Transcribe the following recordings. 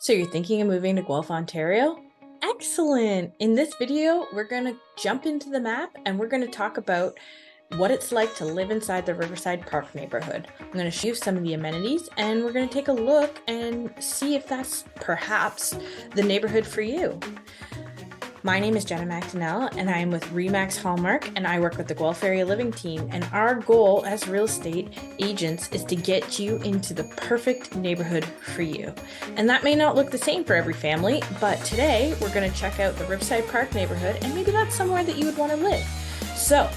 So you're thinking of moving to Guelph, Ontario? Excellent! In this video, we're going to jump into the map and we're going to talk about what it's like to live inside the Riverside Park neighborhood. I'm going to show you some of the amenities and we're going to take a look and see if that's perhaps the neighborhood for you. My name is Jenna McDonnell and I am with Remax Hallmark and I work with the Guelph Area Living Team, and our goal as real estate agents is to get you into the perfect neighborhood for you. And that may not look the same for every family, but today we're going to check out the Riverside Park neighborhood and maybe that's somewhere that you would want to live. So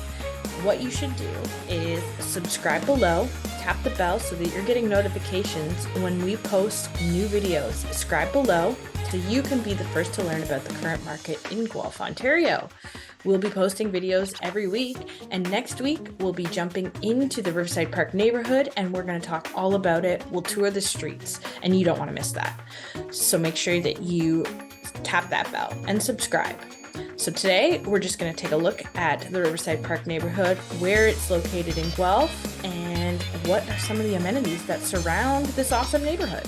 what you should do is subscribe below, tap the bell so that you're getting notifications when we post new videos. Subscribe below so you can be the first to learn about the current market in Guelph, Ontario. We'll be posting videos every week, and next week we'll be jumping into the Riverside Park neighborhood and we're going to talk all about it. We'll tour the streets and you don't want to miss that. So make sure that you tap that bell and subscribe. So today we're just going to take a look at the Riverside Park neighborhood, where it's located in Guelph, and what are some of the amenities that surround this awesome neighborhood.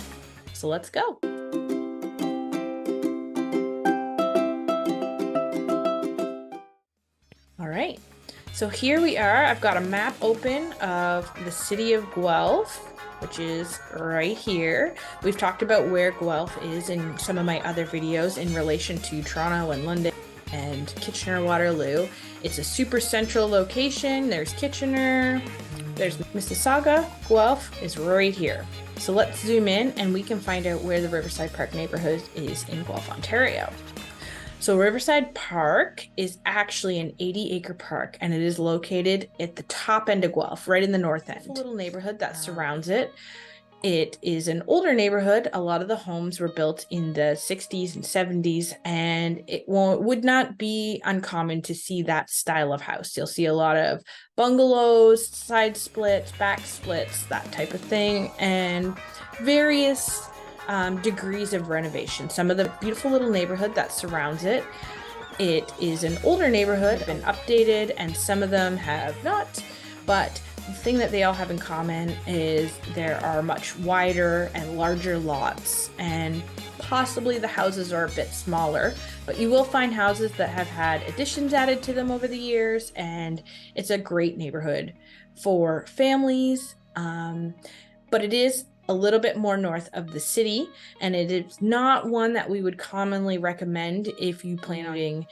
So let's go. All right, so here we are. I've got a map open of the city of Guelph, which is right here. We've talked about where Guelph is in some of my other videos in relation to Toronto and London and Kitchener-Waterloo. It's a super central location. There's Kitchener, there's Mississauga. Guelph is right here. So let's zoom in and we can find out where the Riverside Park neighborhood is in Guelph, Ontario. So Riverside Park is actually an 80-acre park, and it is located at the top end of Guelph, right in the north end. It's a little neighborhood that surrounds it. It is an older neighborhood. A lot of the homes were built in the 60s and 70s, and it would not be uncommon to see that style of house. You'll see a lot of bungalows, side splits, back splits, that type of thing, and various degrees of renovation. Some of the beautiful little neighborhood that surrounds it. It is an older neighborhood, been updated, and some of them have not, but the thing that they all have in common is there are much wider and larger lots, and possibly the houses are a bit smaller, but you will find houses that have had additions added to them over the years, and it's a great neighborhood for families. But it is a little bit more north of the city, and it is not one that we would commonly recommend if you plan on being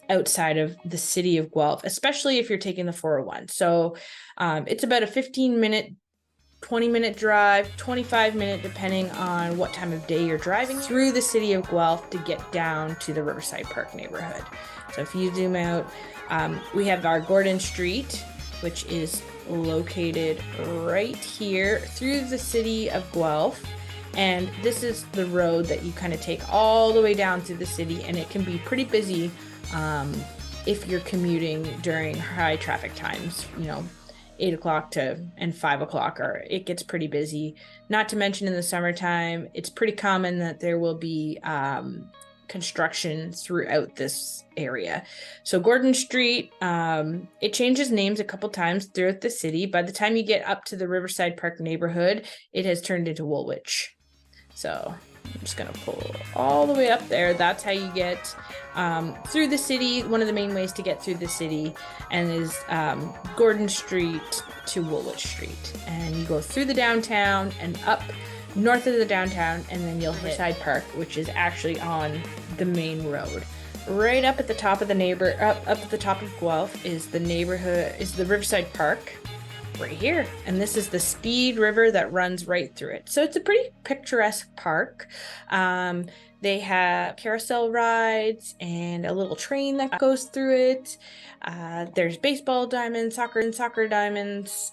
outside of the city of Guelph, especially if you're taking the 401. So it's about a 15-minute, 20-minute drive, 25-minute, depending on what time of day you're driving through the city of Guelph to get down to the Riverside Park neighborhood. So if you zoom out, we have our Gordon Street, which is located right here through the city of Guelph, and this is the road that you kind of take all the way down through the city, and it can be pretty busy if you're commuting during high traffic times, 8 o'clock and 5 o'clock, or it gets pretty busy. Not to mention in the summertime, it's pretty common that there will be construction throughout this area. So Gordon Street, it changes names a couple times throughout the city. By the time you get up to the Riverside Park neighborhood, it has turned into Woolwich. So I'm just gonna pull all the way up there. That's how you get through the city. One of the main ways to get through the city and is Gordon Street to Woolwich Street, and you go through the downtown and up north of the downtown, and then you'll hit Riverside Park, which is actually on the main road. Right up at the top of the up at the top of Guelph is the Riverside Park right here, and this is the Speed River that runs right through it. So it's a pretty picturesque park. They have carousel rides and a little train that goes through it. There's baseball diamonds, soccer diamonds,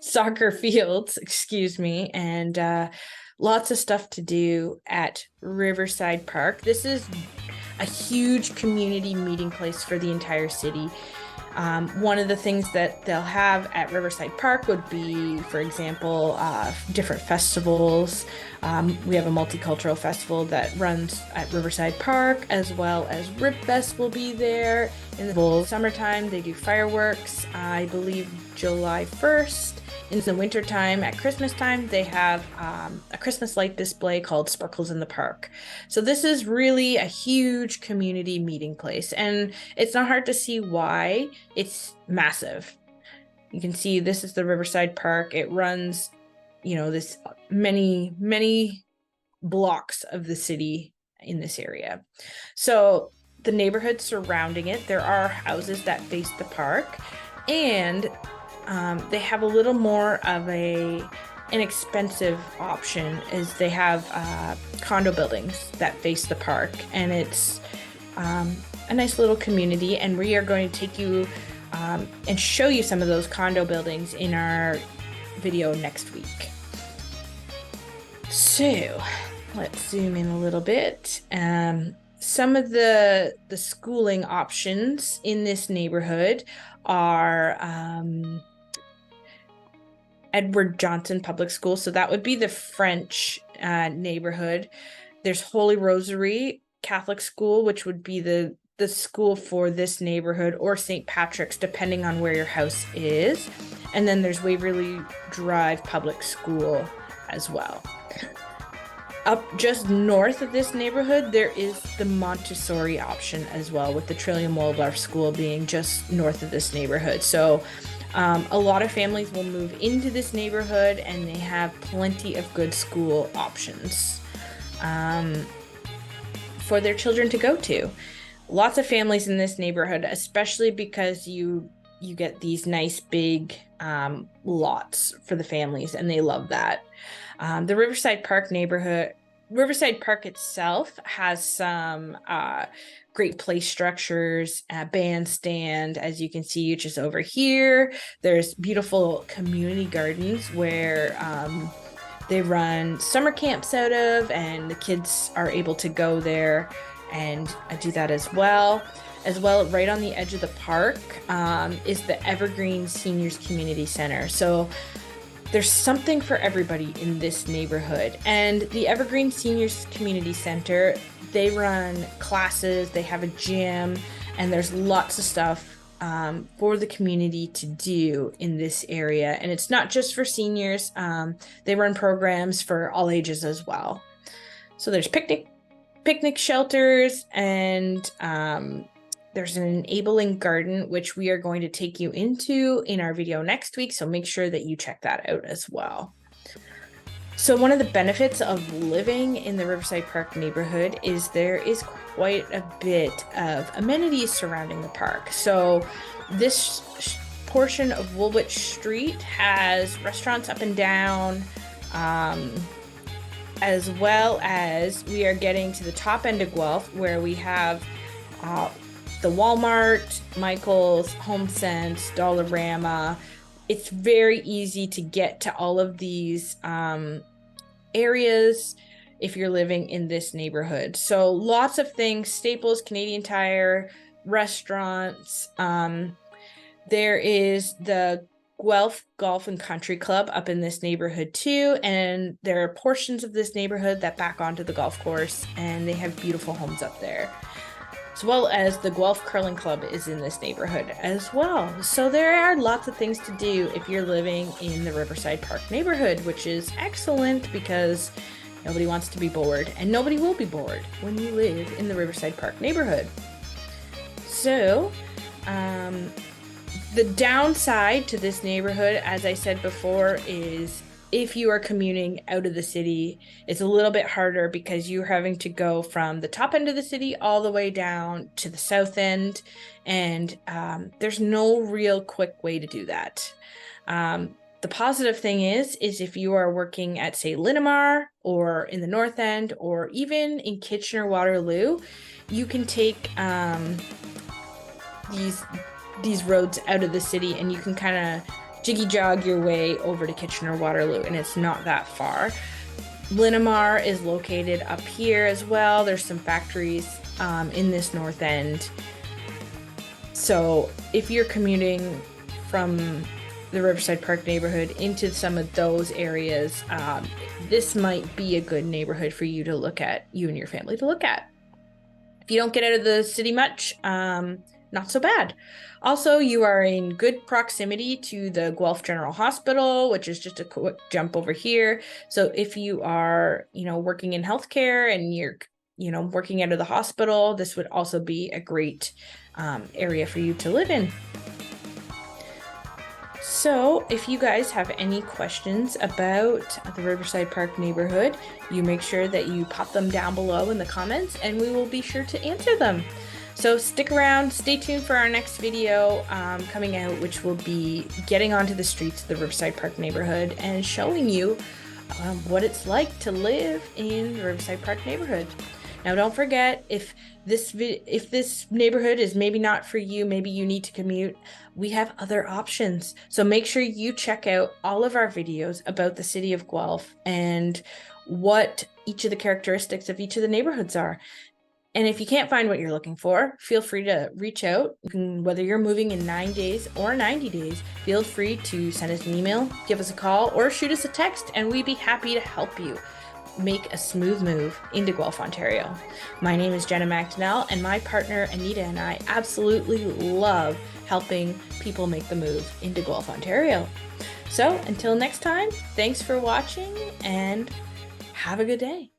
soccer fields, excuse me, and lots of stuff to do at Riverside Park. This is a huge community meeting place for the entire city. One of the things that they'll have at Riverside Park would be, for example, different festivals. We have a multicultural festival that runs at Riverside Park, as well as Rib Fest will be there. In the summertime, they do fireworks. I believe July 1st. In the wintertime, at Christmas time, they have a Christmas light display called Sparkles in the Park. So this is really a huge community meeting place, and it's not hard to see why. It's massive. You can see this is the Riverside Park. It runs, this many blocks of the city in this area. So the neighborhood surrounding it, there are houses that face the park, and they have a little more of an inexpensive option is they have condo buildings that face the park, and it's a nice little community, and we are going to take you and show you some of those condo buildings in our video next week. So let's zoom in a little bit. Some of the schooling options in this neighborhood are Edward Johnson Public School. So that would be the French neighborhood. There's Holy Rosary Catholic School, which would be the school for this neighborhood, or St. Patrick's, depending on where your house is. And then there's Waverly Drive Public School as well. Up just north of this neighborhood, there is the Montessori option as well, with the Trillium Waldorf School being just north of this neighborhood. So a lot of families will move into this neighborhood, and they have plenty of good school options for their children to go to. Lots of families in this neighborhood, especially because you get these nice big lots for the families, and they love that. The Riverside Park itself has some great play structures, a bandstand, as you can see, which is over here. There's beautiful community gardens where they run summer camps out of, and the kids are able to go there and do that as well. Right on the edge of the park is the Evergreen Seniors Community Center. So there's something for everybody in this neighborhood. And the Evergreen Seniors Community Center, they run classes, they have a gym, and there's lots of stuff for the community to do in this area. And it's not just for seniors. They run programs for all ages as well. So there's picnic shelters, and there's an enabling garden, which we are going to take you into in our video next week. So make sure that you check that out as well. So one of the benefits of living in the Riverside Park neighborhood is there is quite a bit of amenities surrounding the park. So this portion of Woolwich Street has restaurants up and down, as well as we are getting to the top end of Guelph, where we have the Walmart, Michael's, HomeSense, Dollarama. It's very easy to get to all of these areas if you're living in this neighborhood. So lots of things: Staples, Canadian Tire, restaurants. There is the Guelph Golf and Country Club up in this neighborhood too, and there are portions of this neighborhood that back onto the golf course, and they have beautiful homes up there. As well as the Guelph Curling Club is in this neighborhood as well. So there are lots of things to do if you're living in the Riverside Park neighborhood, which is excellent because nobody wants to be bored, and nobody will be bored when you live in the Riverside Park neighborhood. So the downside to this neighborhood, as I said before, is if you are commuting out of the city, it's a little bit harder because you're having to go from the top end of the city all the way down to the south end, and there's no real quick way to do that. The positive thing is if you are working at, say, Linamar, or in the north end, or even in Kitchener-Waterloo, you can take these roads out of the city, and you can kind of jiggy jog your way over to Kitchener-Waterloo, and it's not that far. Linamar is located up here as well. There's some factories in this north end. So if you're commuting from the Riverside Park neighborhood into some of those areas, this might be a good neighborhood for you to look at, you and your family to look at. If you don't get out of the city much, not not so bad. Also, you are in good proximity to the Guelph General Hospital, which is just a quick jump over here. So if you are, working in healthcare and you're, working out of the hospital, this would also be a great area for you to live in. So if you guys have any questions about the Riverside Park neighborhood, you make sure that you pop them down below in the comments and we will be sure to answer them. So stick around, stay tuned for our next video coming out, which will be getting onto the streets of the Riverside Park neighborhood and showing you what it's like to live in the Riverside Park neighborhood. Now, don't forget, if this neighborhood is maybe not for you, maybe you need to commute, we have other options. So make sure you check out all of our videos about the city of Guelph and what each of the characteristics of each of the neighborhoods are. And if you can't find what you're looking for, feel free to reach out. Whether you're moving in 9 days or 90 days, feel free to send us an email, give us a call, or shoot us a text, and we'd be happy to help you make a smooth move into Guelph, Ontario. My name is Jenna McDonnell, and my partner Anita and I absolutely love helping people make the move into Guelph, Ontario. So until next time, thanks for watching and have a good day.